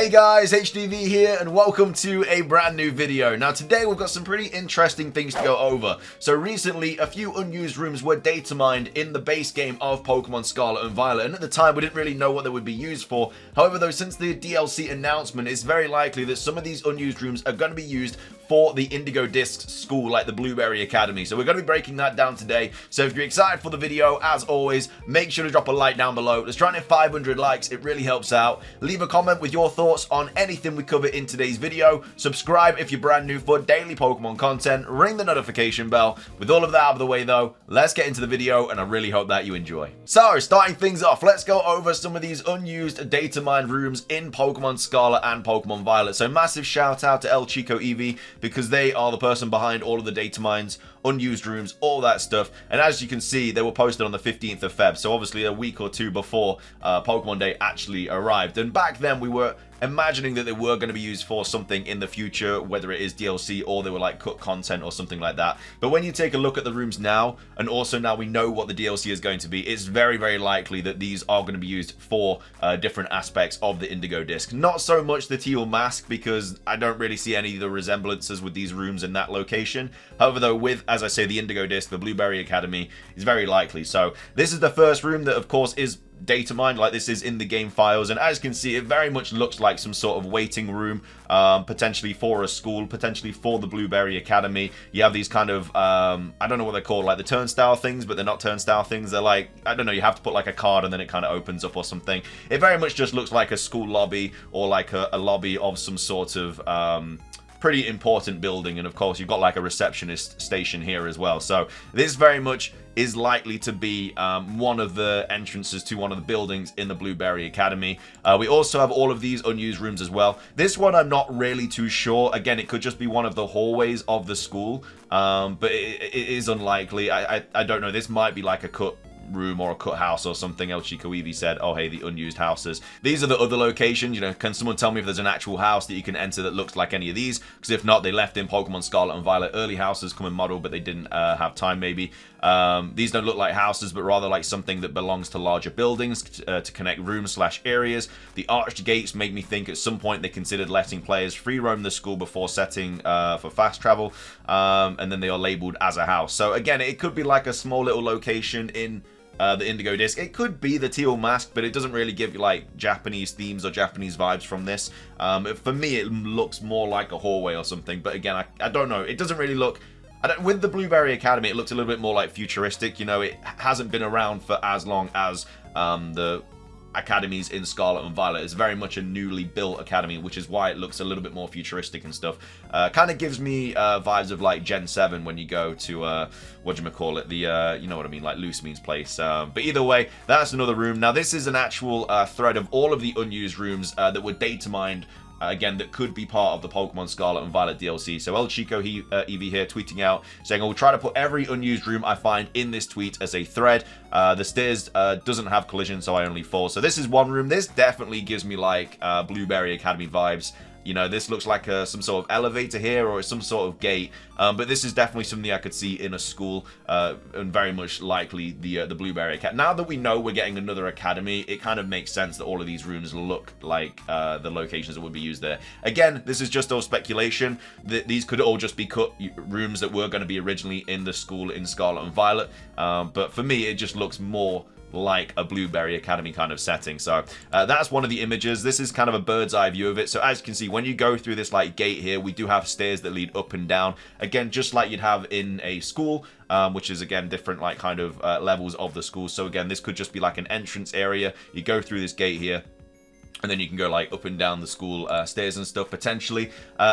Hey guys, HDvee here and welcome to a brand new video. Now today we've got some pretty interesting things to go over. So recently a few unused rooms were data mined in the base game of Pokemon Scarlet and Violet, and at the time we didn't really know what they would be used for. However though, since the DLC announcement, it's very likely that some of these unused rooms are going to be used for the Indigo Disk school, like the Blueberry Academy. So we're going to be breaking that down today. So if you're excited for the video, as always, make sure to drop a like down below. Let's try and hit 500 likes, it really helps out. Leave a comment with your thoughts on anything we cover in today's video. Subscribe if you're brand new for daily Pokemon content. Ring the notification bell. With all of that out of the way though, let's get into the video and I really hope that you enjoy. So starting things off, let's go over some of these unused data mined rooms in Pokemon Scarlet and Pokemon Violet. So massive shout out to HDvee because they are the person behind all of the data mines, unused rooms, all that stuff. And as you can see, they were posted on the 15th of Feb, so obviously a week or two before Pokemon Day actually arrived. And back then we were imagining that they were going to be used for something in the future, whether it is DLC or they were like cut content or something like that. But when you take a look at the rooms now, and also now we know what the DLC is going to be, it's very, very likely that these are going to be used for different aspects of the Indigo Disk. Not so much the teal mask, because I don't really see any of the resemblances with these rooms in that location. However though, with, as I say, the Indigo Disk, the Blueberry Academy is very likely. So this is the first room that of course is data mined, like this is in the game files, and as you can see, it very much looks like some sort of waiting room, potentially for a school, potentially for the Blueberry Academy. You have these kind of I don't know what they're called, like the turnstile things, but they're not turnstile things, they're like, I don't know, you have to put like a card and then it kind of opens up or something. It very much just looks like a school lobby or like a lobby of some sort of pretty important building. And of course you've got like a receptionist station here as well, so this very much is likely to be one of the entrances to one of the buildings in the Blueberry Academy. We also have all of these unused rooms as well. This one I'm not really too sure. Again, it could just be one of the hallways of the school, but it is unlikely. I don't know, this might be like a cut room or a cut house or something. HDvee said, oh hey, the unused houses. These are the other locations. You know, can someone tell me if there's an actual house that you can enter that looks like any of these? Because if not, they left in Pokemon Scarlet and Violet early houses come in model, but they didn't have time maybe. These don't look like houses, but rather like something that belongs to larger buildings to connect rooms slash areas. The arched gates make me think at some point they considered letting players free roam the school before setting for fast travel, and then they are labeled as a house. So again, it could be like a small little location in the Indigo Disk. It could be the teal mask, but it doesn't really give you like Japanese themes or Japanese vibes from this. For me, it looks more like a hallway or something, but again, I don't know. It doesn't really look... with the Blueberry Academy, it looks a little bit more like futuristic. You know, it hasn't been around for as long as the academies in Scarlet and Violet. Is very much a newly built academy, which is why it looks a little bit more futuristic and stuff. Kind of gives me vibes of like Gen 7 when you go to whatchamacallit, the you know what I mean, like Lucemean's place. But either way, that's another room. Now this is an actual thread of all of the unused rooms that were data mined, again, that could be part of the Pokemon Scarlet and Violet DLC. So HDvee here tweeting out saying, I will try to put every unused room I find in this tweet as a thread. The stairs doesn't have collision, so I only fall. So this is one room. This definitely gives me like Blueberry Academy vibes. You know, this looks like some sort of elevator here or some sort of gate. But this is definitely something I could see in a school, and very much likely the Blueberry Academy. Now that we know we're getting another academy, it kind of makes sense that all of these rooms look like the locations that would be used there. Again, this is just all speculation. These could all just be cut rooms that were going to be originally in the school in Scarlet and Violet. But for me, it just looks more like a Blueberry Academy kind of setting. So that's one of the images. This is kind of a bird's eye view of it. So as you can see, when you go through this like gate here, we do have stairs that lead up and down, again just like you'd have in a school, which is again different like kind of levels of the school. So again, this could just be like an entrance area. You go through this gate here, and then you can go like up and down the school stairs and stuff potentially.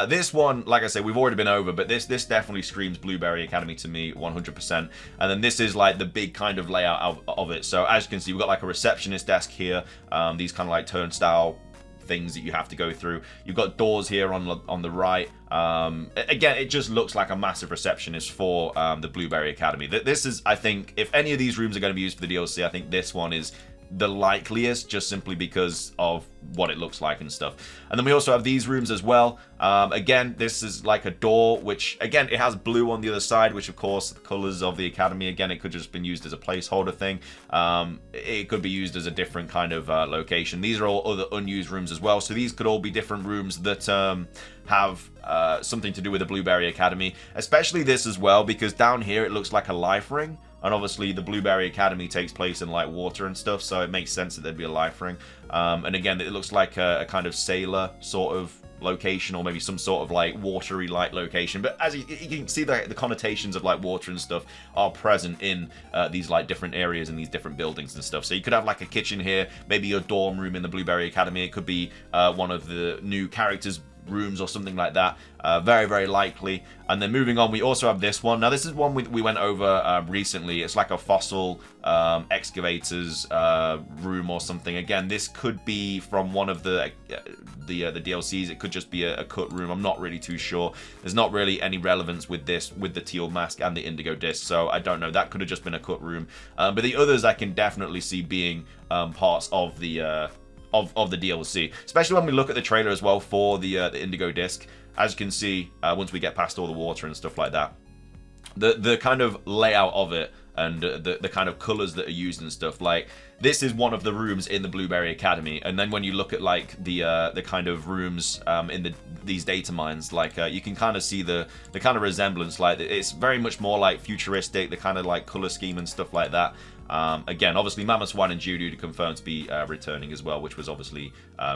This one, like I said, we've already been over, but this definitely screams Blueberry Academy to me 100%. And then this is like the big kind of layout of it. So as you can see, we've got like a receptionist desk here, these kind of like turnstile things that you have to go through. You've got doors here on the right. Again, it just looks like a massive receptionist for the Blueberry Academy. This is, I think, if any of these rooms are going to be used for the DLC, I think this one is the likeliest, just simply because of what it looks like and stuff. And then we also have these rooms as well. Again, this is like a door, which again, it has blue on the other side, which of course the colors of the academy. Again, it could just been used as a placeholder thing. It could be used as a different kind of location. These are all other unused rooms as well, so these could all be different rooms that have something to do with the Blueberry Academy, especially this as well, because down here it looks like a life ring. And obviously the Blueberry Academy takes place in like water and stuff, so it makes sense that there'd be a life ring. And again, it looks like a kind of sailor sort of location, or maybe some sort of like watery light location. But as you can see, the connotations of like water and stuff are present in these like different areas and these different buildings and stuff. So you could have like a kitchen here, maybe your dorm room in the Blueberry Academy. It could be one of the new characters' rooms or something like that. Very, very likely. And then moving on, we also have this one. Now, this is one we went over recently. It's like a fossil excavators room or something. Again, this could be from one of the DLCs. It could just be a cut room. I'm not really too sure. There's not really any relevance with this, with the teal mask and the indigo disc, so I don't know. That could have just been a cut room. But the others I can definitely see being parts of the of the DLC, especially when we look at the trailer as well for the Indigo Disc. As you can see, once we get past all the water and stuff like that, the kind of layout of it and the kind of colors that are used and stuff, like this is one of the rooms in the Blueberry Academy. And then when you look at like the kind of rooms in these data mines, like you can kind of see the kind of resemblance. Like it's very much more like futuristic, the kind of like color scheme and stuff like that. Again, obviously Mammoth One and Judo to confirm to be returning as well, which was obviously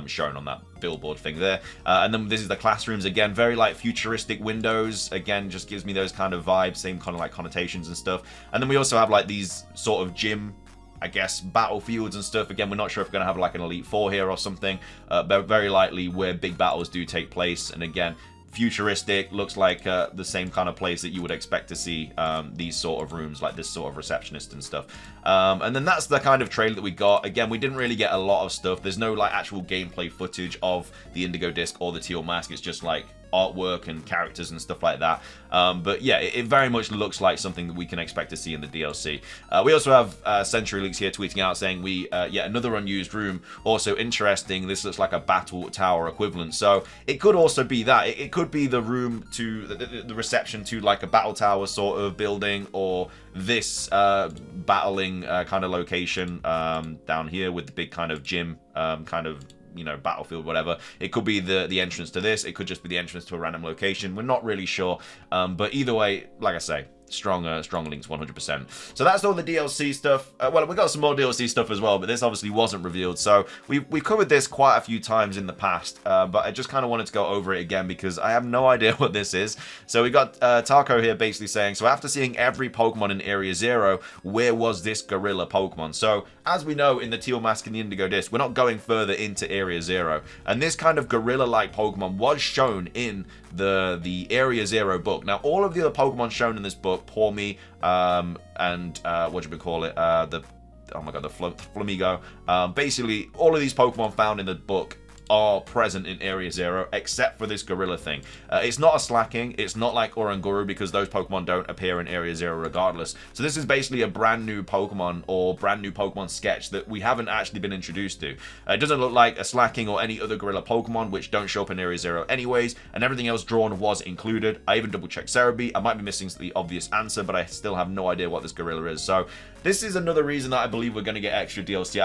shown on that billboard thing there. And then this is the classrooms, again, very like futuristic windows. Again, just gives me those kind of vibes, same kind of like connotations and stuff. And then we also have like these sort of gym, I guess, battlefields and stuff. Again, we're not sure if we're going to have like an Elite Four here or something, but very likely where big battles do take place. And again, futuristic, looks like the same kind of place that you would expect to see these sort of rooms, like this sort of receptionist and stuff. And then that's the kind of trailer that we got. Again, we didn't really get a lot of stuff. There's no like actual gameplay footage of the Indigo Disc or the teal mask. It's just like artwork and characters and stuff like that. But yeah, it very much looks like something that we can expect to see in the DLC. We also have Century Leaks here tweeting out saying yeah, another unused room. Also interesting, this looks like a battle tower equivalent. So it could also be that. It could be the room to the reception to like a battle tower sort of building, or this battling kind of location down here with the big kind of gym kind of, you know, battlefield, whatever. It could be the entrance to this. It could just be the entrance to a random location. We're not really sure. But either way, like I say, strong links 100%. So that's all the DLC stuff. Well, we got some more DLC stuff as well, but this obviously wasn't revealed. So we covered this quite a few times in the past, but I just kind of wanted to go over it again because I have no idea what this is. So we got Taco here basically saying, so after seeing every Pokemon in Area 0, where was this gorilla Pokemon? So as we know in the Teal Mask and the Indigo Disc, we're not going further into Area 0. And this kind of gorilla-like Pokemon was shown in the Area 0 book. Now, all of the other Pokemon shown in this book, Pawmi, and what should we call it? Oh my god, the Flamigo. Basically, all of these Pokemon found in the book are present in Area 0, except for this gorilla thing. It's not a Slacking, it's not like Oranguru, because those Pokemon don't appear in Area 0 regardless. So this is basically a brand new Pokemon, or brand new Pokemon sketch that we haven't actually been introduced to. It doesn't look like a Slacking or any other gorilla Pokemon, which don't show up in Area 0 anyways, and everything else drawn was included. I even double-checked Cerebi. I might be missing the obvious answer, but I still have no idea what this gorilla is. So this is another reason that I believe we're going to get extra DLC.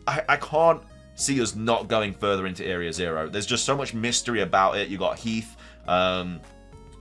I can't see us not going further into Area 0. There's just so much mystery about it. You got Heath,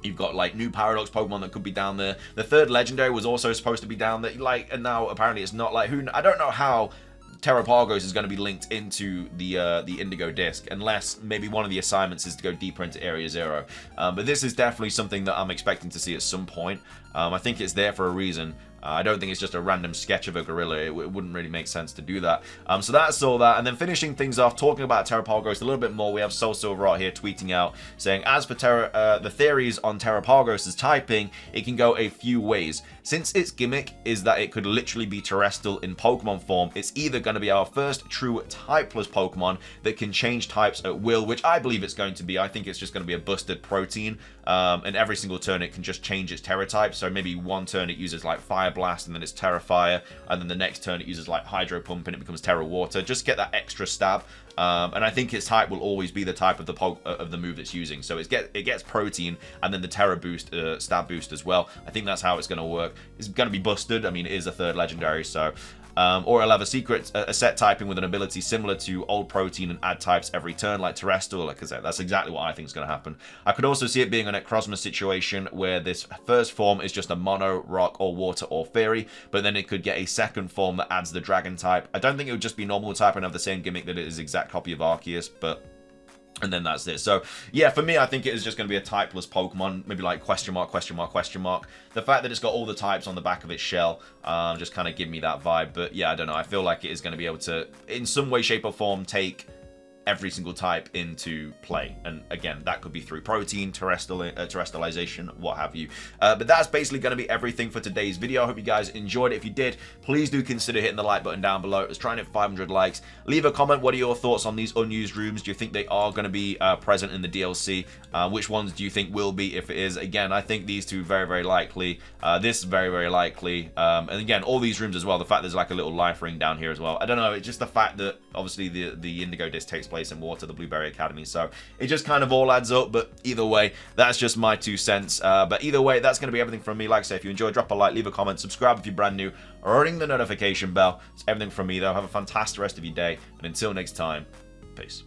you've got like new Paradox Pokemon that could be down there. The third legendary was also supposed to be down there, like, and now apparently it's not. Like, I don't know how Terrapagos is going to be linked into the Indigo Disc, unless maybe one of the assignments is to go deeper into Area 0. But this is definitely something that I'm expecting to see at some point. I think it's there for a reason. I don't think it's just a random sketch of a gorilla. It wouldn't really make sense to do that. So that's all that. And then finishing things off, talking about Terrapagos a little bit more, we have Soul Silverart here tweeting out, saying, as for the theories on Terrapagos' typing, it can go a few ways. Since its gimmick is that it could literally be terrestrial in Pokemon form, it's either going to be our first true typeless Pokemon that can change types at will, which I believe it's going to be. I think it's just going to be a busted protein, and every single turn it can just change its Terra type. So maybe one turn it uses like Fire Blast, and then it's Terra Fire, and then the next turn it uses like Hydro Pump and it becomes Terra Water. Just get that extra stab. And I think its type will always be the type of the move it's using. So it gets Protein and then the Terra boost, stab boost as well. I think that's how it's going to work. It's going to be busted. I mean, it is a 3rd legendary, so. Or it'll have a set typing with an ability similar to old Protein and add types every turn, like Terrestrial. Like I said, that's exactly what I think is going to happen. I could also see it being a Necrozma situation where this first form is just a mono, rock, or water, or fairy, but then it could get a second form that adds the dragon type. I don't think it would just be normal type and have the same gimmick that it is exact copy of Arceus, but. And then that's it. So, yeah, for me, I think it is just going to be a typeless Pokemon. Maybe like question mark, question mark, question mark. The fact that it's got all the types on the back of its shell just kind of give me that vibe. But, yeah, I don't know. I feel like it is going to be able to, in some way, shape, or form, take every single type into play. And again, that could be through Protein, terrestrialization, what have you. But that's basically going to be everything for today's video. I hope you guys enjoyed it. If you did, please do consider hitting the like button down below. Let's try and hit 500 likes. Leave a comment. What are your thoughts on these unused rooms? Do you think they are going to be present in the DLC? Which ones do you think will be if it is? Again, I think these two very, very likely. This very, very likely. And again, all these rooms as well. The fact there's like a little life ring down here as well. I don't know. It's just the fact that obviously the Indigo Disk takes place in water, the Blueberry Academy, so it just kind of all adds up. But either way, that's just my 2 cents. But either way, that's going to be everything from me. Like I say, if you enjoyed, drop a like, leave a comment, subscribe if you're brand new, or ring the notification bell. It's everything from me though. Have a fantastic rest of your day, and until next time, peace.